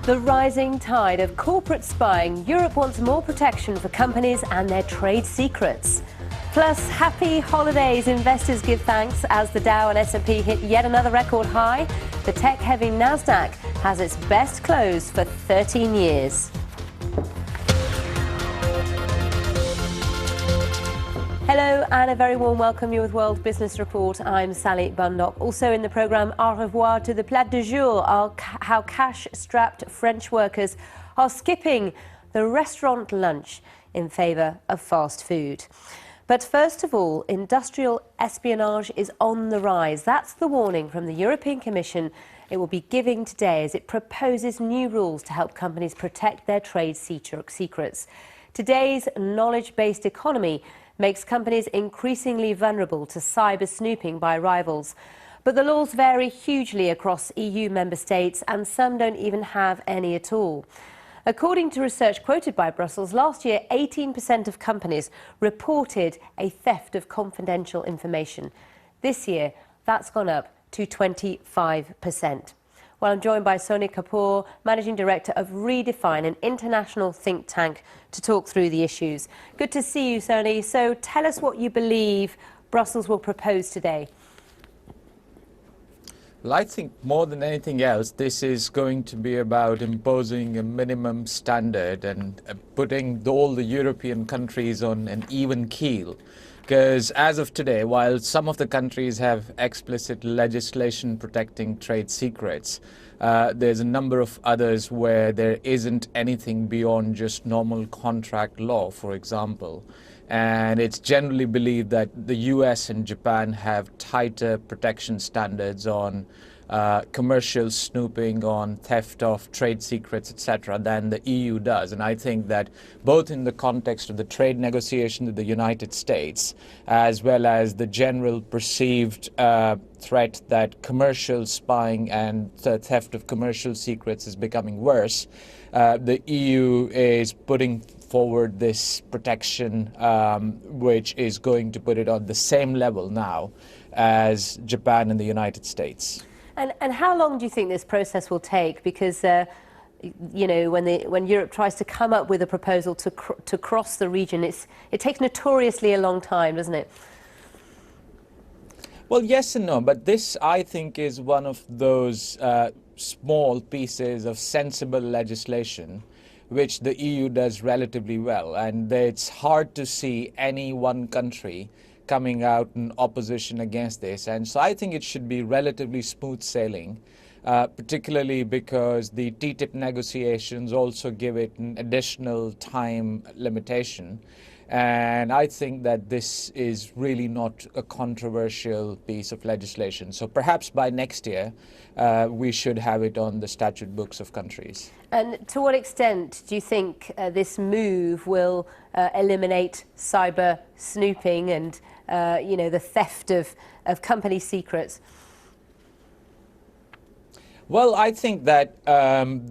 The rising tide of corporate spying. Europe wants more protection for companies and their trade secrets. Plus, happy holidays. Investors give thanks as the Dow and S&P hit yet another record high. The tech-heavy Nasdaq has its best close for 13 years. Hello and a very warm welcome. You're with World Business Report. I'm Sally Bundock. Also in the programme, au revoir to the plat du jour, how cash-strapped French workers are skipping the restaurant lunch in favour of fast food. But first of all, industrial espionage is on the rise. That's the warning from the European Commission it will be giving today as it proposes new rules to help companies protect their trade secrets. Today's knowledge-based economy makes companies increasingly vulnerable to cyber snooping by rivals. But the laws vary hugely across EU member states, and some don't even have any at all. According to research quoted by Brussels, last year 18% of companies reported a theft of confidential information. This year, that's gone up to 25%. Well, I'm joined by Sony Kapoor, Managing Director of Redefine, an international think tank, to talk through the issues. Good to see you, Sony. So tell us what you believe Brussels will propose today. Well, I think more than anything else, this is going to be about imposing a minimum standard and putting all the European countries on an even keel. Because as of today, while some of the countries have explicit legislation protecting trade secrets, there's a number of others where there isn't anything beyond just normal contract law, for example. And it's generally believed that the US and Japan have tighter protection standards on commercial snooping, on theft of trade secrets, etc., than the EU does. And I think that both in the context of the trade negotiation with the United States, as well as the general perceived threat that commercial spying and the theft of commercial secrets is becoming worse, the EU is putting forward this protection, which is going to put it on the same level now as Japan and the United States. And how long do you think this process will take? Because, you know, when Europe tries to come up with a proposal to cross the region, it takes notoriously a long time, doesn't it? Well, yes and no, but this, I think, is one of those small pieces of sensible legislation which the EU does relatively well. And it's hard to see any one country coming out in opposition against this. And so I think it should be relatively smooth sailing, particularly because the TTIP negotiations also give it an additional time limitation. And I think that this is really not a controversial piece of legislation. So perhaps by next year, we should have it on the statute books of countries. And to what extent do you think this move will eliminate cyber snooping and, you know, the theft of company secrets? Well, I think that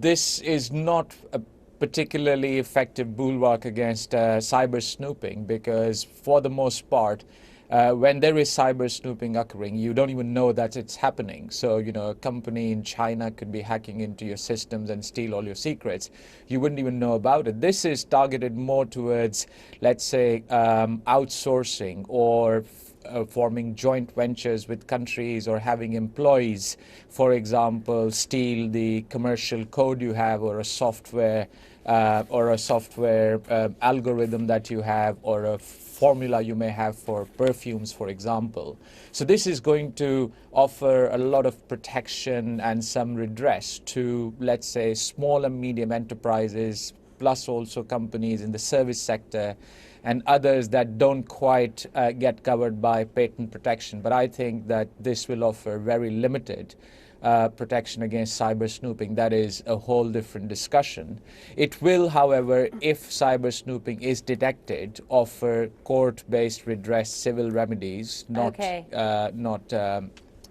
this is not a particularly effective bulwark against cyber snooping, because for the most part, when there is cyber snooping occurring, you don't even know that it's happening. So, you know, a company in China could be hacking into your systems and steal all your secrets. You wouldn't even know about it. This is targeted more towards, let's say, outsourcing or forming joint ventures with countries, or having employees, for example, steal the commercial code you have, or a software algorithm that you have, or a formula you may have for perfumes, for example. So this is going to offer a lot of protection and some redress to, let's say, small and medium enterprises, plus also companies in the service sector and others that don't quite get covered by patent protection. But I think that this will offer very limited protection against cyber snooping. That is a whole different discussion. It will, however, if cyber snooping is detected, offer court-based redress, civil remedies, not,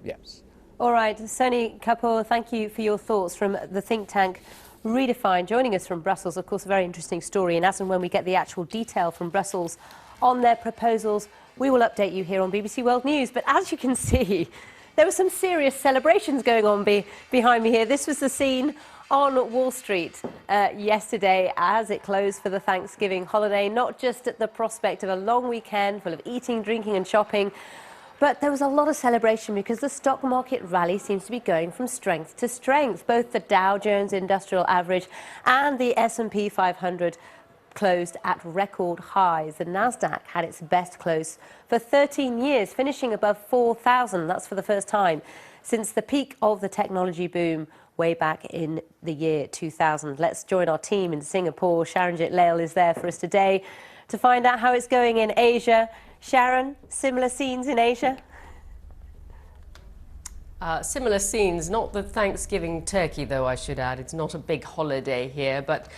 yes. All right, Sony Kapoor, thank you for your thoughts from the think tank Redefine, joining us from Brussels. Of course, a very interesting story, and as and when we get the actual detail from Brussels on their proposals, we will update you here on BBC World News. But as you can see, There were some serious celebrations going on behind me here. This was the scene on Wall Street yesterday as it closed for the Thanksgiving holiday, not just at the prospect of a long weekend full of eating, drinking and shopping, but there was a lot of celebration because the stock market rally seems to be going from strength to strength. Both the Dow Jones Industrial Average and the S&P 500 closed at record highs. The Nasdaq had its best close for 13 years, finishing above 4,000. That's for the first time since the peak of the technology boom way back in the year 2000. Let's join our team in Singapore. Sharonjit Lail is there for us today to find out how it's going in Asia. Sharon, similar scenes in Asia? Similar scenes, not the Thanksgiving turkey though, I should add. It's not a big holiday here, but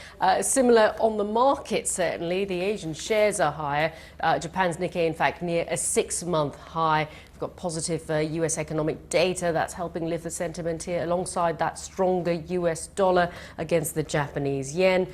similar on the market certainly. The Asian shares are higher. Japan's Nikkei in fact near a 6-month high. We've got positive US economic data that's helping lift the sentiment here, alongside that stronger US dollar against the Japanese yen.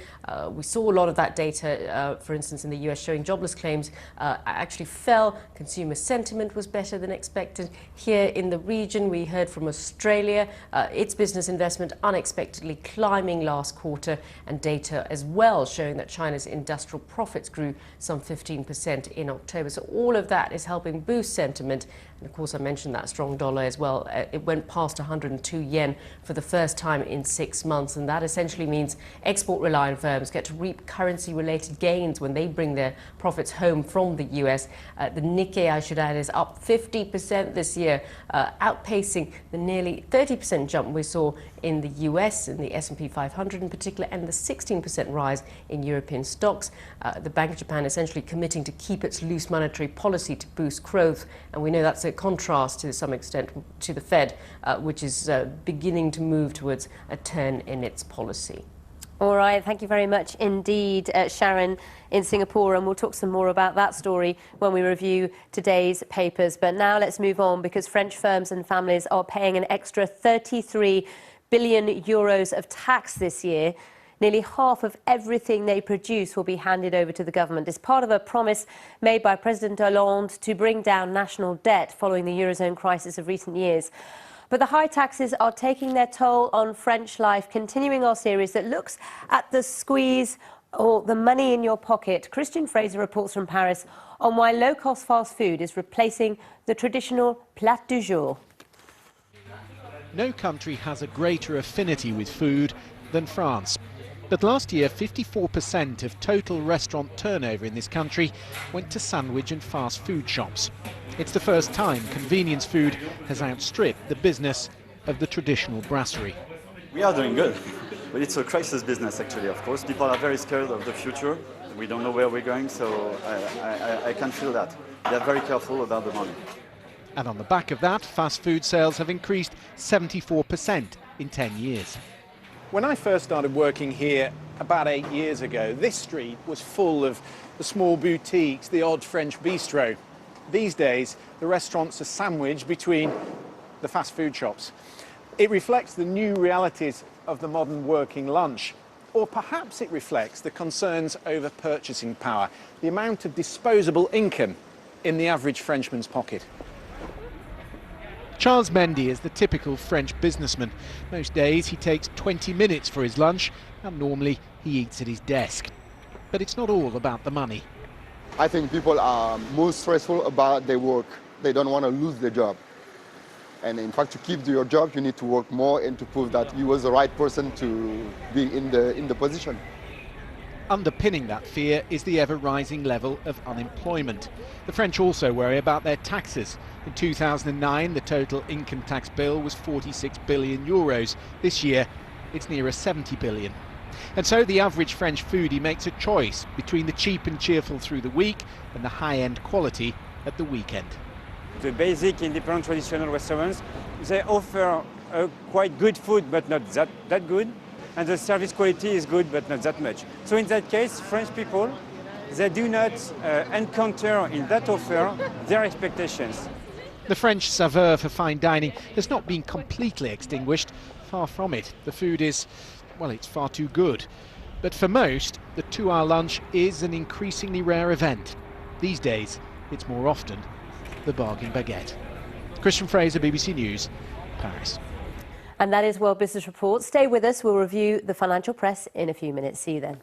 We saw a lot of that data, for instance, in the US, showing jobless claims actually fell. Consumer sentiment was better than expected. Here in the region, we heard from Australia, its business investment unexpectedly climbing last quarter, and data as well showing that China's industrial profits grew some 15% in October. So all of that is helping boost sentiment. And of course, I mentioned that strong dollar as well. It went past 102 yen for the first time in 6 months. And that essentially means export-reliant firms get to reap currency-related gains when they bring their profits home from the US. The Nikkei, I should add, is up 50% this year, outpacing the nearly 30% jump we saw in the US, in the S&P 500 in particular, and the 16% rise in European stocks. The Bank of Japan essentially committing to keep its loose monetary policy to boost growth. And we know that's a contrast to some extent to the Fed, which is beginning to move towards a turn in its policy. All right, thank you very much indeed, Sharon in Singapore, and we'll talk some more about that story when we review today's papers. But now let's move on, because French firms and families are paying an extra 33 billion euros of tax this year. Nearly half of everything they produce will be handed over to the government. It's part of a promise made by President Hollande to bring down national debt following the Eurozone crisis of recent years. But the high taxes are taking their toll on French life. Continuing our series that looks at the squeeze or the money in your pocket, Christian Fraser reports from Paris on why low-cost fast food is replacing the traditional plat du jour. No country has a greater affinity with food than France. But last year, 54% of total restaurant turnover in this country went to sandwich and fast food shops. It's the first time convenience food has outstripped the business of the traditional brasserie. We are doing good, but it's a crisis business actually, of course. People are very scared of the future. We don't know where we're going, so I can feel that. They're very careful about the money. And on the back of that, fast food sales have increased 74% in 10 years. When I first started working here about 8 years ago, this street was full of the small boutiques, the odd French bistro. These days, the restaurants are sandwiched between the fast food shops. It reflects the new realities of the modern working lunch. Or perhaps it reflects the concerns over purchasing power, the amount of disposable income in the average Frenchman's pocket. Charles Mendy is the typical French businessman. Most days he takes 20 minutes for his lunch, and normally he eats at his desk. But it's not all about the money. I think people are more stressful about their work. They don't want to lose their job. And in fact, to keep your job, you need to work more and to prove that you was the right person to be in the position. Underpinning that fear is the ever-rising level of unemployment. The French also worry about their taxes. In 2009, the total income tax bill was 46 billion euros. This year, it's nearer 70 billion. And so the average French foodie makes a choice between the cheap and cheerful through the week and the high-end quality at the weekend. The basic independent traditional restaurants, they offer quite good food, but not that good. And the service quality is good, but not that much. So in that case, French people, they do not encounter in that offer their expectations. The French saveur for fine dining has not been completely extinguished. Far from it. The food is, well, it's far too good. But for most, the 2-hour lunch is an increasingly rare event. These days, it's more often the bargain baguette. Christian Fraser, BBC News, Paris. And that is World Business Report. Stay with us. We'll review the financial press in a few minutes. See you then.